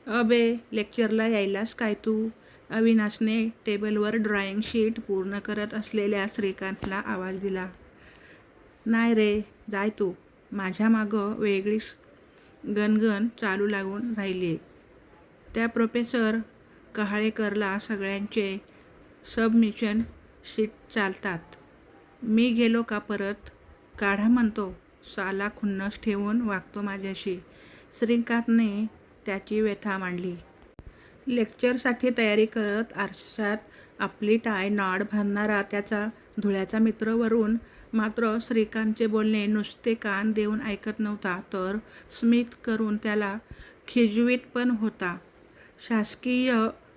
अबे, लेक्चरला यायलास काय तू? अविनाशने टेबलवर ड्रॉइंग शीट पूर्ण करत असलेल्या श्रीकांतला आवाज दिला. नाही रे, जाय तू. माझ्या मागं वेगळीच गणगण चालू लागून राहिली. त्या प्रोफेसर कहाळेकरला सगळ्यांचे सबमिशन शीट चालतात. मी गेलो का परत काढा म्हणतो. साला खुन्नस ठेवून वागतो माझ्याशी. श्रीकांतने त्याची व्यथा मांडली. लेक्चरसाठी तयारी करत आरशात आपली टाय नॉड बांधणारा त्याचा धुळ्याचा मित्र वरून मात्र श्रीकांतचे बोलणे नुसते कान देऊन ऐकत नव्हता, तर स्मित करून त्याला खिजवीत पण होता. शासकीय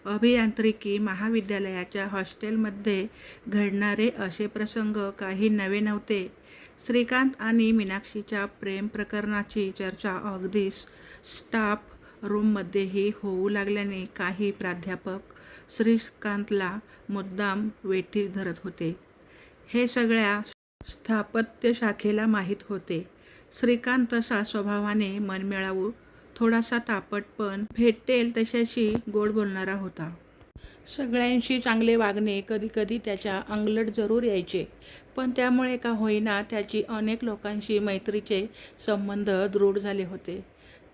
अभियांत्रिकी महाविद्यालयाच्या हॉस्टेलमध्ये घडणारे असे प्रसंग काही नवे नव्हते. श्रीकांत आणि मीनाक्षीच्या प्रेम प्रकरणाची चर्चा अगदी स्टाफ रूममध्येही होऊ लागल्याने काही प्राध्यापक श्रीकांतला मुद्दाम वेठीस धरत होते. हे सगळ्या स्थापत्य शाखेला माहीत होते. श्रीकांत तसा स्वभावाने मनमिळावू, थोडासा तापट पण भेटेल तशाशी गोड बोलणारा होता. सगळ्यांशी चांगले वागणे कधीकधी त्याच्या अंगलट जरूर यायचे, पण त्यामुळे का होईना त्याची अनेक लोकांशी मैत्रीचे संबंध दृढ झाले होते.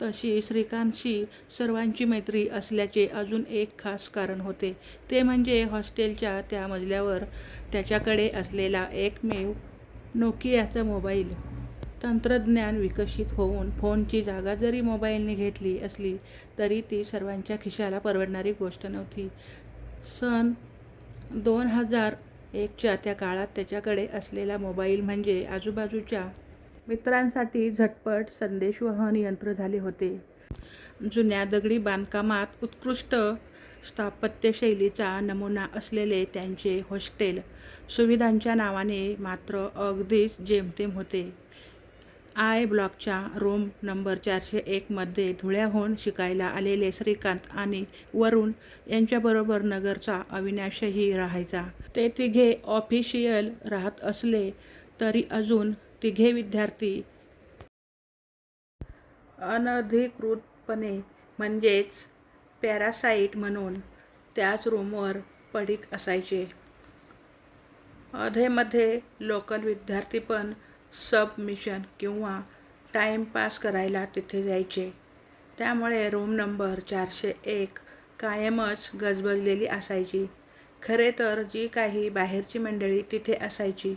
तशी श्रीकांतशी सर्वांची मैत्री असल्याचे अजून एक खास कारण होते. ते म्हणजे हॉस्टेलच्या त्या मजल्यावर त्याच्याकडे असलेला एकमेव नोकियाचा मोबाईल. तंत्रज्ञान विकसित होऊन फोनची जागा जरी मोबाईलने घेतली असली तरी ती सर्वांच्या खिशाला परवडणारी गोष्ट नव्हती. सन 2001च्या त्या काळात त्याच्याकडे असलेला मोबाईल म्हणजे आजूबाजूच्या मित्रांसाठी झटपट संदेशवहन यंत्र झाले होते. जुन्या दगडी बांधकामात उत्कृष्ट स्थापत्यशैलीचा नमुना असलेले त्यांचे हॉस्टेल सुविधांच्या नावाने मात्र अगदीच जेमतेम होते. आय ब्लॉकच्या रूम नंबर 401 मध्ये धुळ्याहून शिकायला आलेले श्रीकांत आणि वरुण यांच्याबरोबर नगरचा अविनाशही राहायचा. ते तिघे ऑफिशियल राहत असले तरी अजून तिघे विद्यार्थी अनधिकृतपणे म्हणजेच पॅरासाईट म्हणून त्याच रूमवर पडीक असायचे. अधेमध्ये लोकल विद्यार्थी पण सबमिशन किंवा टाईमपास करायला तिथे जायचे. त्यामुळे रूम नंबर 401 कायमच गजबजलेली असायची. खरे तर जी काही बाहेरची मंडळी तिथे असायची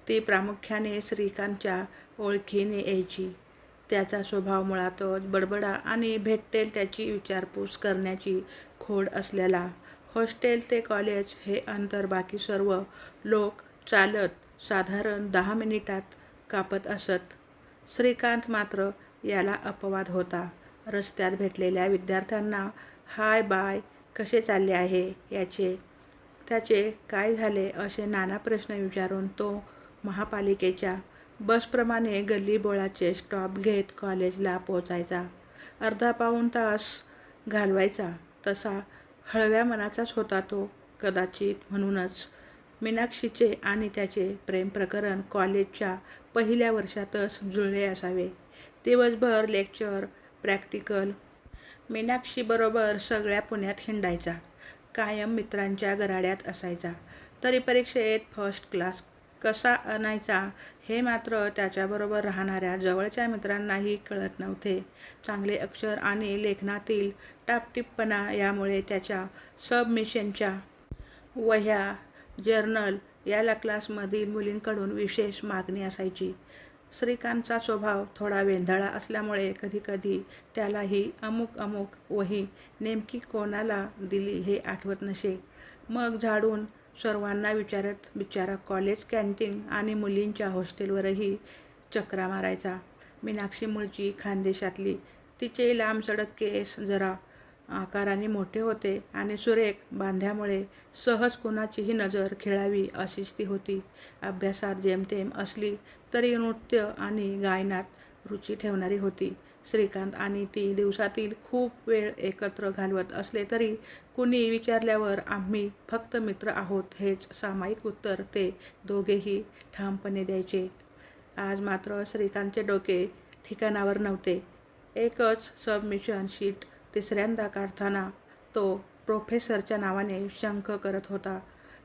ती प्रामुख्याने श्रीकांतच्या ओळखीने यायची. त्याचा स्वभाव मुळातच बडबडा आणि भेटेल त्याची विचारपूस करण्याची खोड असलेला. हॉस्टेल ते कॉलेज हे अंतर बाकी सर्व लोक चालत साधारण 10 मिनिटात कापत असत. श्रीकांत मात्र याला अपवाद होता. रस्त्यात भेटलेल्या विद्यार्थ्यांना हाय बाय, कसे चालले आहे, त्याचे काय झाले असे नाना प्रश्न विचारून तो महापालिकेच्या बसप्रमाणे गल्लीबोळाचे स्टॉप घेत कॉलेजला पोचायचा. अर्धा पाऊण तास घालवायचा. तसा हळव्या मनाचाच होता तो. कदाचित म्हणूनच मीनाक्षीचे आणि त्याचे प्रेमप्रकरण कॉलेजच्या पहिल्या वर्षातच जुळले असावे. दिवसभर लेक्चर, प्रॅक्टिकल. मीनाक्षीबरोबर सगळ्या पुण्यात हिंडायचा. कायम मित्रांच्या गराड्यात असायचा. तरी परीक्षेत फर्स्ट क्लास कसा आणायचा हे मात्र त्याच्याबरोबर राहणाऱ्या जवळच्या मित्रांनाही कळत नव्हते. चांगले अक्षर आणि लेखनातील टापटीपपणा यामुळे त्याच्या सबमिशनच्या वह्या, जर्नल याला क्लासमधील मुलींकडून विशेष मागणी असायची. श्रीकांतचा स्वभाव थोडा वेंधळा असल्यामुळे कधीकधी त्यालाही अमुक वही नेमकी कोणाला दिली हे आठवत नसे. मग झाडून सर्वांना विचारत बिचारा कॉलेज कॅन्टीन आणि मुलींच्या हॉस्टेलवरही चकरा मारायचा. मीनाक्षी मूळची खानदेशातली. तिचे लांबसडक केस जरा आकाराने मोठे होते आणि सुरेख बांध्यामुळे सहज कुणाचीही नजर खिळावी अशीच ती होती. अभ्यासात जेमतेम असली तरी नृत्य आणि गायनात रुची ठेवणारी होती. श्रीकांत आणि ती दिवसातील खूप वेळ एकत्र घालवत असले तरी कुणी विचारल्यावर आम्ही फक्त मित्र आहोत हेच सामायिक उत्तर ते दोघेही ठामपणे द्यायचे. आज मात्र श्रीकांतचे डोके ठिकाणावर नव्हते. एकच सबमिशन शीट तिसऱ्यांदा काढताना तो प्रोफेसरच्या नावाने शंख करत होता.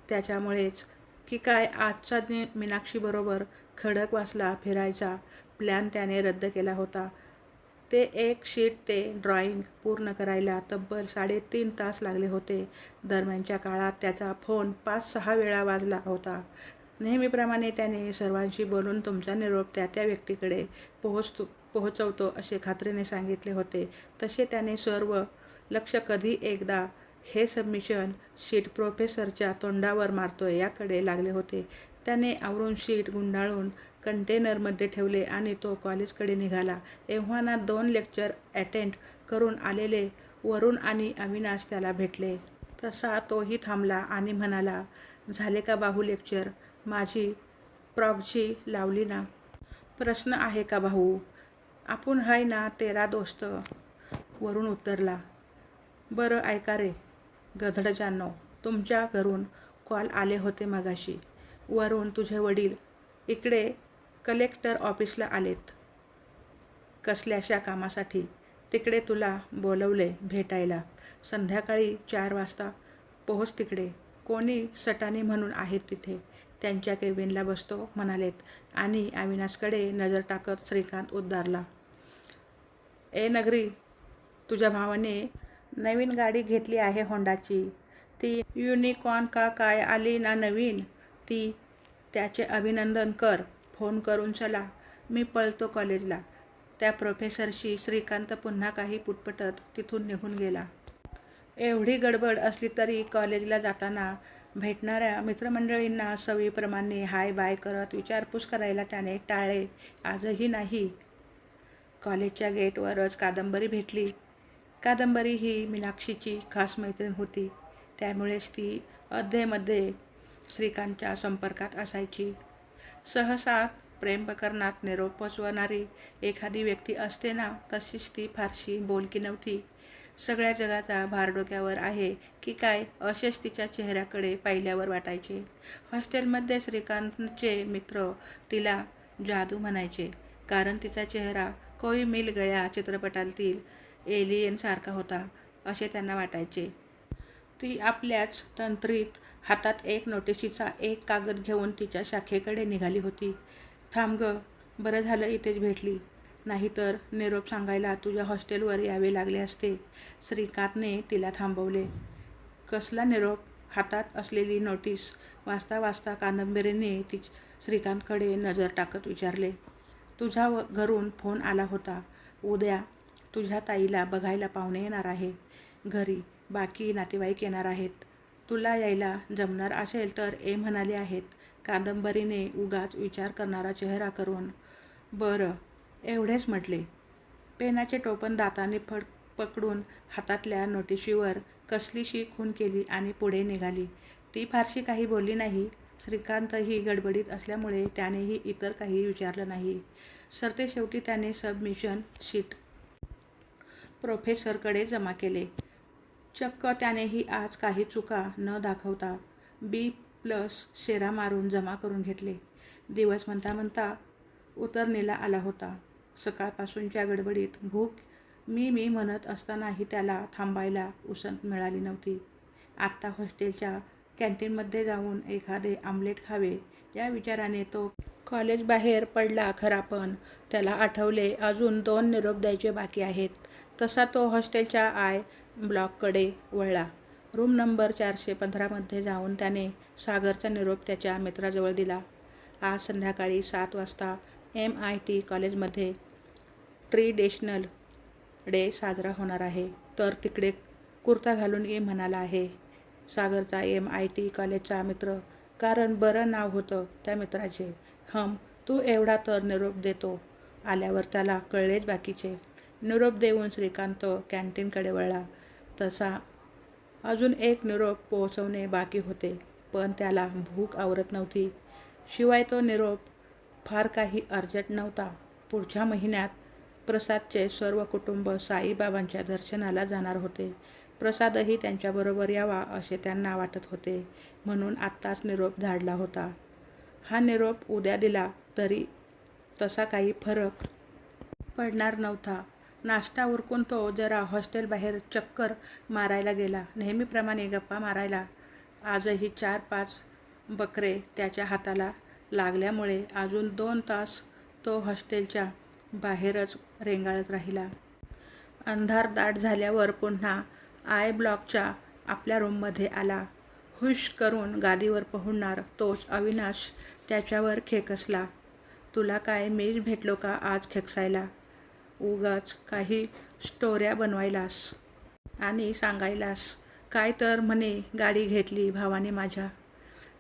त्याच्यामुळेच की काय आजचा मीनाक्षीबरोबर खडकवासला फिरायचा प्लॅन त्याने रद्द केला होता. ते एक शीट ते ड्रॉइंग पूर्ण करायला तब्बल 3.5 तास लागले होते. दरम्यानच्या काळात त्याचा फोन 5-6 वेळा वाजला होता. नेहमीप्रमाणे त्याने सर्वांशी बोलून तुमचा निरोप त्या त्या व्यक्तीकडे पोहोचवतो असे खात्रीने सांगितले होते. तसे त्याने सर्व लक्ष कधी एकदा हे सबमिशन शीट प्रोफेसरच्या तोंडावर मारतोय याकडे लागले होते. त्याने आवरून शीट गुंडाळून कंटेनरमध्ये ठेवले आणि तो कॉलेजकडे निघाला. एव्हाना 2 लेक्चर अटेंड करून आलेले वरुण आणि अविनाश त्याला भेटले. तसा तोही थांबला आणि म्हणाला, झाले का भाऊ लेक्चर? माझी प्रॉक्झी लावली ना? प्रश्न आहे का भाऊ? आपण हाय ना तेरा दोस्त. वरुण उत्तरला, बरं ऐका रे गधडजांनो, तुमच्या घरून कॉल आले होते मगाशी. वरुण तुझे वडील इकडे कलेक्टर ऑफिसला आलेत कसल्याशा कामासाठी. तिकडे तुला बोलवले भेटायला. संध्याकाळी 4 वाजता पोहोच तिकडे. कोणी सटाणी म्हणून आहेत तिथे. त्यांच्या केबिनला बसतो म्हणालेत. आणि अविनाशकडे नजर टाकत श्रीकांत उद्गारला, ए नगरी, तुझ्या भावाने नवीन गाडी घेतली आहे होंडाची. ती युनिकॉर्न का काय आली ना नवीन, ती. त्याचे अभिनंदन कर. फोन करून चला. मी पळतो कॉलेजला. त्या प्रोफेसरशी. श्रीकांत पुन्हा काही पुटपुटत तिथून निघून गेला. एवढी गडबड असली तरी कॉलेजला जाताना भेटणाऱ्या मित्रमंडळींना सवयीप्रमाणे हाय बाय करत विचारपूस करायला त्याने टाळले. आजही नाही. कॉलेजच्या गेटवरच कादंबरी भेटली. कादंबरी ही मीनाक्षीची खास मैत्रीण होती. त्यामुळेच ती अधेमध्ये श्रीकांतच्या संपर्कात असायची. सहसा प्रेम प्रकरणात निरोप पोचवणारी एखादी व्यक्ती असते ना, तशीच ती फारशी बोलकी नव्हती. सगळ्या जगाचा भार डोक्यावर आहे की काय असेच तिच्या चेहऱ्याकडे पाहिल्यावर वाटायचे. हॉस्टेलमध्ये श्रीकांतचे मित्र तिला जादू म्हणायचे, कारण तिचा चेहरा कोई मिल गया चित्रपटातील एलियनसारखा होता असे त्यांना वाटायचे. ती आपल्याच तंत्रीत हातात एक नोटिशीचा एक कागद घेऊन तिच्या शाखेकडे निघाली होती. थांब ग, बरं झालं इथेच भेटली, नाहीतर निरोप सांगायला तुझ्या हॉस्टेलवर यावे लागले असते. श्रीकांतने तिला थांबवले. कसला निरोप? हातात असलेली नोटीस वाचता वाचता कादंबरीने श्रीकांतकडे नजर टाकत विचारले. तुझ्या घरून फोन आला होता. उद्या तुझ्या ताईला बघायला पाहुणे येणार आहे घरी. बाकी नातेवाईक येणार आहेत. तुला यायला जमणार असेल तर ये म्हणाले आहेत. कादंबरीने उगाच विचार करणारा चेहरा करून बरं एवढेच म्हटले. पेनाचे टोपण दाताने पकडून हातातल्या नोटिशीवर कसलीशी खून केली आणि पुढे निघाली. ती फारशी काही बोलली नाही. श्रीकांतही गडबडीत असल्यामुळे त्यानेही इतर काही विचारलं नाही. सरतेशेवटी त्याने सबमिशन शीट प्रोफेसरकडे जमा केले. चक्क त्यानेही आज काही चुका न दाखवता B+ शेरा मारून जमा करून घेतले. दिवस म्हणता म्हणता उतरणीला आला होता. सकाळपासूनच्या गडबडीत भूक मी म्हणत असतानाही त्याला थांबायला उसंत मिळाली नव्हती. आत्ता हॉस्टेलच्या कॅन्टीनमध्ये जाऊन एखादे आमलेट खावे या विचाराने तो कॉलेजबाहेर पडला खरा, पण त्याला आठवले अजून 2 निरोप द्यायचे बाकी आहेत. तसा तो हॉस्टेलच्या I ब्लॉककडे वळला. रूम नंबर 415 मध्ये जाऊन त्याने सागरचा निरोप त्याच्या मित्राजवळ दिला. आज संध्याकाळी 7 वाजता MIT कॉलेजमध्ये ट्रॅडिशनल डे साजरा होणार आहे, तर तिकडे कुर्ता घालून ये म्हणाला आहे. सागरचा MIT कॉलेजचा मित्र, कारण बरं नाव होतं त्या मित्राचे. तू एवढा तर निरोप देतो. आल्यावर त्याला कळलेच बाकीचे. निरोप देऊन श्रीकांत कॅन्टीनकडे वळला. तसा अजून एक निरोप पोहोचवणे बाकी होते, पण त्याला भूक आवरत नव्हती. शिवाय तो निरोप फार काही अर्जंट नव्हता. पुढच्या महिन्यात प्रसादचे सर्व कुटुंब साईबाबांच्या दर्शनाला जाणार होते. प्रसादही त्यांच्याबरोबर यावा असे त्यांना वाटत होते, म्हणून आत्ताच निरोप धाडला होता. हा निरोप उद्या दिला तरी तसा काही फरक पडणार नव्हता. नाश्ता उरकून तो जरा हॉस्टेलबाहेर चक्कर मारायला गेला. नेहमीप्रमाणे गप्पा मारायला. आजही 4-5 बकरे त्याच्या हाताला लागल्यामुळे अजून 2 तास तो हॉस्टेलच्या बाहेरच रेंगाळत राहिला. अंधार दाट झाल्यावर पुन्हा आय ब्लॉकच्या आपल्या रूममध्ये आला. हुश करून गादीवर पहुडणार तोच अविनाश त्याच्यावर खेकसला. तुला काय मीच भेटलो का आज खेकसायला? उगाच काही स्टोऱ्या बनवायलास आणि सांगायलास. काय तर म्हणे गाडी घेतली भावाने माझ्या.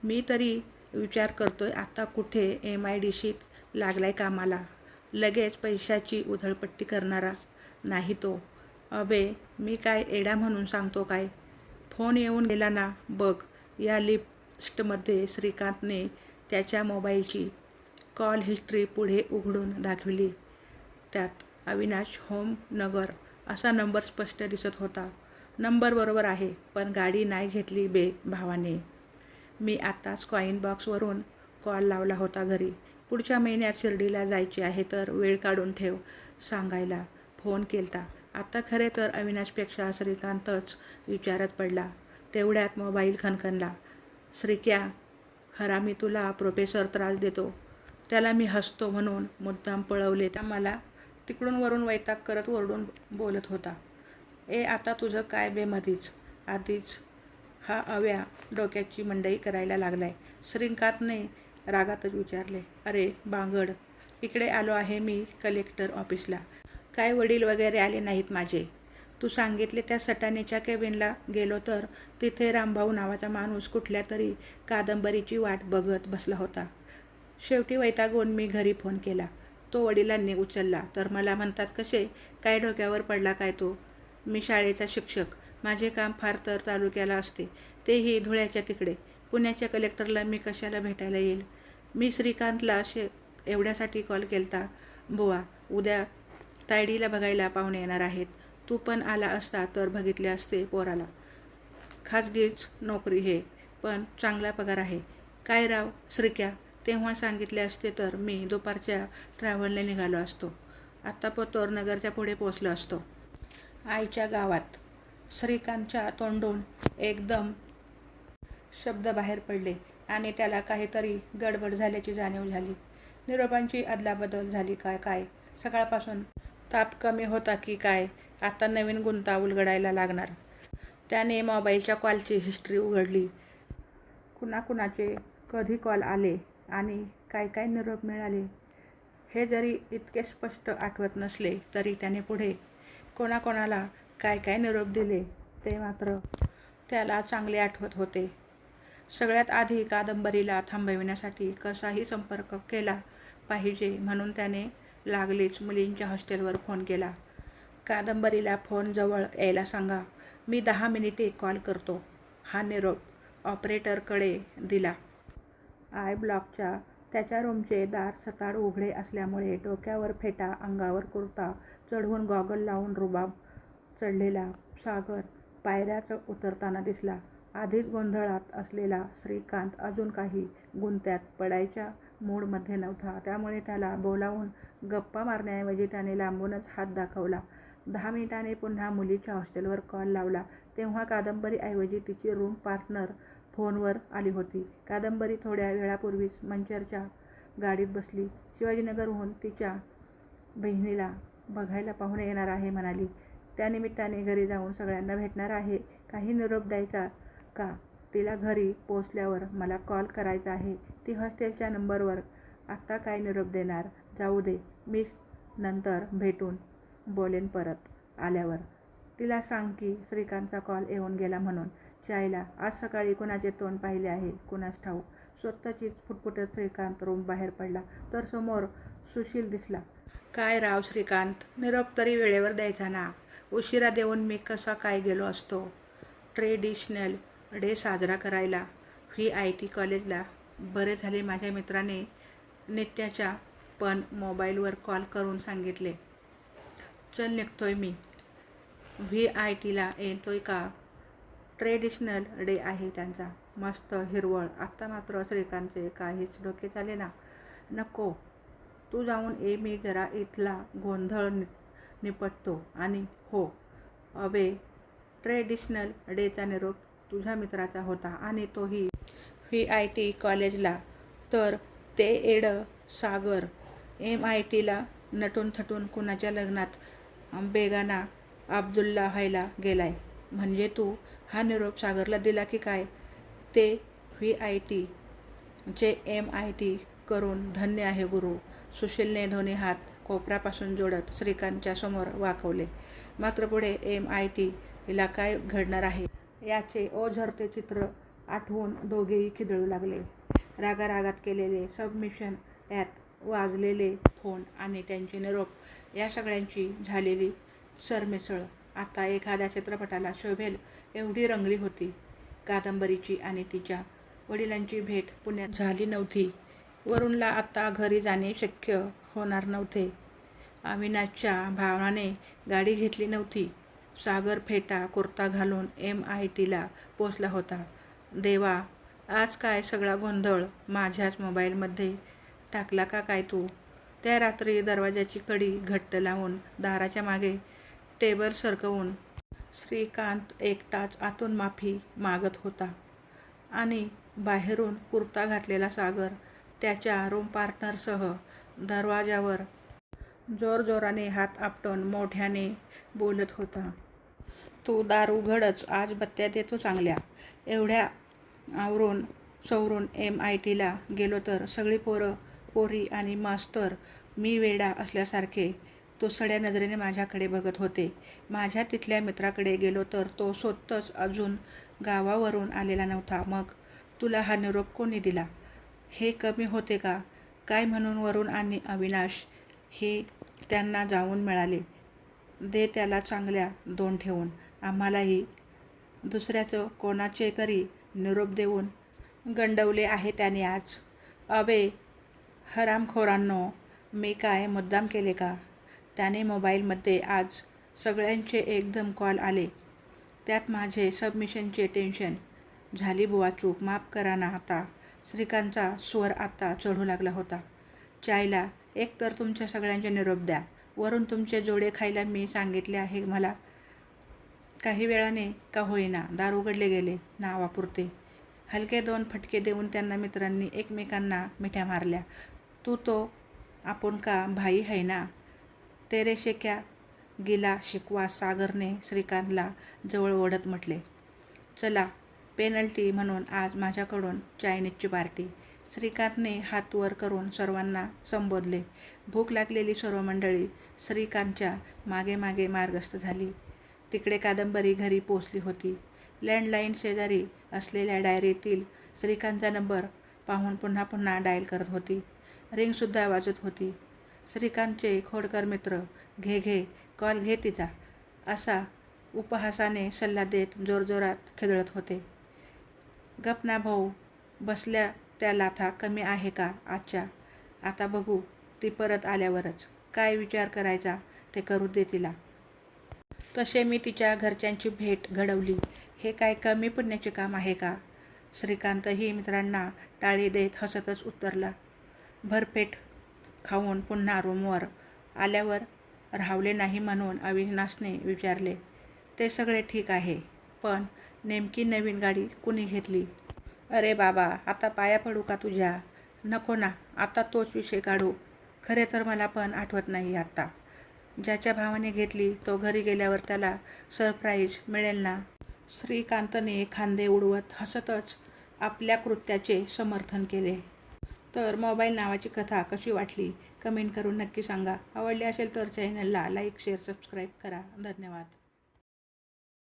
मी तरी विचार करतोय आता कुठे MIDCत लागलाय कामाला. लगेच पैशाची उधळपट्टी करणारा नाही तो. अबे मी काय एडा म्हणून सांगतो काय? फोन येऊन गेला ना बघ. या लिस्टमध्ये श्रीकांतने त्याच्या मोबाईलची कॉल हिस्ट्री पुढे उघडून दाखवली. त्यात अविनाश होम नगर असा नंबर स्पष्ट दिसत होता. नंबर बरोबर आहे, पण गाडी नाही घेतली बे भावाने. मी आत्ताच कॉईन बॉक्सवरून कॉल लावला होता घरी. पुढच्या महिन्यात शिर्डीला जायचे आहे तर वेळ काढून ठेव सांगायला फोन केलता. आता खरे तर अविनाशपेक्षा श्रीकांतच विचारत पडला. तेवढ्यात मोबाईल खणखणला. श्रीक्या, हरामी तुला प्रोफेसर त्रास देतो. त्याला मी हसतो म्हणून मुद्दाम पळवले. त्या मला तिकडून वरून वैताग करत ओरडून बोलत होता. आता तुझं काय बे मधीच? आधीच हा अव्या डोक्याची मंडई करायला लागलाय. श्रीकांतने रागातच विचारले. अरे बांगड, इकडे आलो आहे मी कलेक्टर ऑफिसला. काय वडील वगैरे आले नाहीत माझे. तू सांगितले त्या सटाण्याच्या केबिनला गेलो तर तिथे रामभाऊ नावाचा माणूस कुठल्या तरी कादंबरीची वाट बघत बसला होता. शेवटी वैतागून मी घरी फोन केला. तो वडिलांनी उचलला तर मला म्हणतात कसे काय डोक्यावर पडला काय तो? मी शाळेचा शिक्षक. माझे काम फार तर तालुक्याला असते, तेही धुळ्याच्या तिकडे. पुण्याच्या कलेक्टरला मी कशाला भेटायला येईल? मी श्रीकांतला एवढ्यासाठी कॉल केलता. बुवा उद्या तायडीला बघायला पाहुणे येणार आहेत. तू पण आला असता तर बघितले असते पोराला. खाजगीच नोकरी हे, पण चांगला पगार आहे. काय राव श्रीक्या, तेव्हा सांगितले असते तर मी दुपारच्या ट्रॅव्हलने निघालो असतो. आत्ता पतोर नगरच्या पुढे पोचलो असतो. आईच्या गावात. श्रीकांतच्या तोंडून एकदम शब्द बाहेर पडले आणि त्याला काहीतरी गडबड झाल्याची जाणीव झाली. निरोपांची अदलाबदल झाली काय? सकाळपासून ताप कमी होता की काय? आता नवीन गुंता उलगडायला लागणार. त्याने मोबाईलच्या कॉलची हिस्ट्री उघडली. कुणाकुणाचे कधी कॉल आले आणि काय निरोप मिळाले हे जरी इतके स्पष्ट आठवत नसले तरी त्याने पुढे कोणाकोणाला काय निरोप दिले ते मात्र त्याला चांगले आठवत होते. सगळ्यात आधी कादंबरीला थांबविण्यासाठी कसाही संपर्क केला पाहिजे म्हणून त्याने लागलीच मुलींच्या हॉस्टेलवर फोन केला. कादंबरीला फोन जवळ यायला सांगा, मी 10 मिनिटे कॉल करतो. हा निरोप ऑपरेटरकडे दिला. आय ब्लॉकच्या त्याच्या रूमचे दार सताड उघडे असल्यामुळे डोक्यावर फेटा, अंगावर कुर्ता चढवून गॉगल लावून रुबाब चढलेला सागर पायऱ्याच उतरताना दिसला. आधीच गोंधळात असलेला श्रीकांत अजून काही गुंत्यात पडायच्या मूडमध्ये नव्हता. त्यामुळे त्याला बोलावून गप्पा मारण्याऐवजी त्याने लांबूनच हात दाखवला. 10 मिनिटांनी पुन्हा मुलीच्या हॉस्टेलवर कॉल लावला तेव्हा कादंबरीऐवजी तिची रूम पार्टनर फोनवर आली होती. कादंबरी थोड्या वेळापूर्वीच मंचरच्या गाडीत बसली. शिवाजीनगरहून तिच्या बहिणीला बघायला पाहुणे येणार आहे म्हणाली. त्यानिमित्ताने घरी जाऊन सगळ्यांना भेटणार आहे. काही निरोप द्यायचा का? तिला घरी पोचल्यावर मला कॉल करायचा आहे. ती हॉस्टेलच्या नंबरवर. आत्ता काय निरोप देणार? जाऊ दे, मी नंतर भेटून बोलेन परत आल्यावर. तिला सांग की श्रीकांतचा कॉल येऊन गेला म्हणून. चायला आज सकाळी कुणाचे तोंड पाहिले आहे कुणास ठाऊक. स्वतःचीच फुटफुटत श्रीकांत रूम बाहेर पडला तर समोर सुशील दिसला. काय राव श्रीकांत, निरोप तरी वेळेवर द्यायचा ना. उशिरा देऊन मी कसा काय गेलो असतो. ट्रेडिशनल डे साजरा करायला VIT कॉलेजला. बरे झाले माझ्या मित्राने नित्याच्या पण मोबाईलवर कॉल करून सांगितले. चल निघतोय मी. VITला येतोय का? ट्रेडिशनल डे आहे त्यांचा. मस्त हिरवळ. आत्ता मात्र श्रीकांतचे काहीच डोके चाले ना. नको, तू जाऊन ये, मी जरा इथला गोंधळ निपटतो. आणि हो अबे, ट्रेडिशनल डेचा निरोप तुझ्या मित्राचा होता आणि तोही VIT कॉलेजला. तर ते एडं सागर MITला नटून थटून कुणाच्या लग्नात बेगाना अब्दुल्ला व्हायला गेलाय. म्हणजे तू हा निरोप सागरला दिला की काय? ते VIT चे MIT करून धन्य आहे गुरु. सुशीलने दोन्ही हात कोपरापासून जोडत श्रीकांतच्या समोर वाकवले. मात्र पुढे MIT ला काय घडणार आहे याचे ओझरते चित्र आठवून दोघेही खिदळू लागले. रागारागात केलेले सबमिशन, त्यात वाजलेले फोन आणि त्यांचे निरोप या सगळ्यांची झालेली सरमिसळ आता एखाद्या चित्रपटाला शोभेल एवढी रंगली होती. कादंबरीची आणि तिच्या वडिलांची भेट पुण्यात झाली नव्हती. वरुणला आता घरी जाणे शक्य होणार नव्हते. अविनाशच्या भावाने गाडी घेतली नव्हती. सागर फेटा कुर्ता घालून MITला पोचला होता. देवा, आज काय सगळा गोंधळ माझ्याच मोबाईलमध्ये टाकला का काय तू? त्या रात्री दरवाजाची कडी घट्ट लावून दाराच्या मागे टेबल सरकवून श्रीकांत एकटाच आतून माफी मागत होता आणि बाहेरून कुर्ता घातलेला सागर त्याच्या रूम पार्टनरसह दरवाजावर जोरजोराने हात आपटून मोठ्याने बोलत होता. तू दार उघडच, आज बत्त्या देतो चांगल्या. एवढ्या आवरून सवरून MITला गेलो तर सगळी पोरं पोरी आणि मास्तर मी वेडा असल्यासारखे तुसड्या नजरेने माझ्याकडे बघत होते. माझ्या तिथल्या मित्राकडे गेलो तर तो स्वतःच अजून गावावरून आलेला नव्हता. मग तुला हा निरोप कोणी दिला? हे कमी होते का काय म्हणून वरुण आणि अविनाश ही त्यांना जाऊन मिळाले. दे त्याला चांगल्या दोन ठेवून. आम्हालाही दुसऱ्याचं कोणाचे तरी निरोप देऊन गंडवले आहे त्याने आज. अबे हरामखोरांनो, मी काय मुद्दाम केले का? त्याने मोबाईलमध्ये आज सगळ्यांचे एकदम कॉल आले. त्यात माझे सबमिशनचे टेन्शन. झाली बुवा चूक, माफ करा ना आता. श्रीकांतचा स्वर आता चढू लागला होता. चायला एक तर तुमच्या सगळ्यांचे निरोप द्या. वरून तुमचे जोडे खायला मी सांगितले आहे मला. काही वेळाने का होईना दार उघडले गेले नावापुरते. हलके 2 फटके देऊन त्यांना मित्रांनी एकमेकांना मिठ्या मारल्या. तू तो आपण का भाई है ना, तेरे से क्या गिला शिकवा, सागरने श्रीकांतला जवळ ओढत म्हटले. चला, पेनल्टी म्हणून आज माझ्याकडून चायनीजची पार्टी. श्रीकांतने हात वर करून सर्वांना संबोधले. भूक लागलेली सर्व मंडळी श्रीकांतच्या मागे मागे मार्गस्थ झाली. तिकडे कादंबरी घरी पोचली होती. लँडलाईन शेजारी असलेल्या डायरीतील श्रीकांतचा नंबर पाहून पुन्हा पुन्हा डायल करत होती. रिंगसुद्धा वाजत होती. श्रीकांतचे खोडकर मित्र घे घे कॉल घे तिचा, असा उपहासाने सल्ला देत जोरजोरात खिदळत होते. गप ना भाऊ, बसल्या त्या लाथा कमी आहे का आजच्या? आता बघू ती परत आल्यावरच. काय विचार करायचा ते करू दे तिला. तसे मी तिच्या घरच्यांची भेट घडवली. हे काय कमी पुण्याचे काम आहे का? श्रीकांतही मित्रांना टाळी देत हसतच उत्तरला. भरपेट खाऊन पुन्हा रूमवर आल्यावर राहवले नाही म्हणून अविनाशने विचारले. ते सगळे ठीक आहे, पण नेमकी नवीन गाडी कुणी घेतली? अरे बाबा, आता पाया पडू का तुझ्या? नको ना, आता तोच विषय काढू. खरे तर मला पण आठवत नाही आत्ता. ज्याच्या भावाने घेतली तो घरी गेल्यावर त्याला सरप्राईज मिळेल ना. श्रीकांतने खांदे उडवत हसतच आपल्या कृत्याचे समर्थन केले. तर मोबाईल नावाची कथा कशी वाटली कमेंट करून नक्की सांगा. आवडली असेल तर चॅनलला लाईक शेअर सबस्क्राईब करा. धन्यवाद.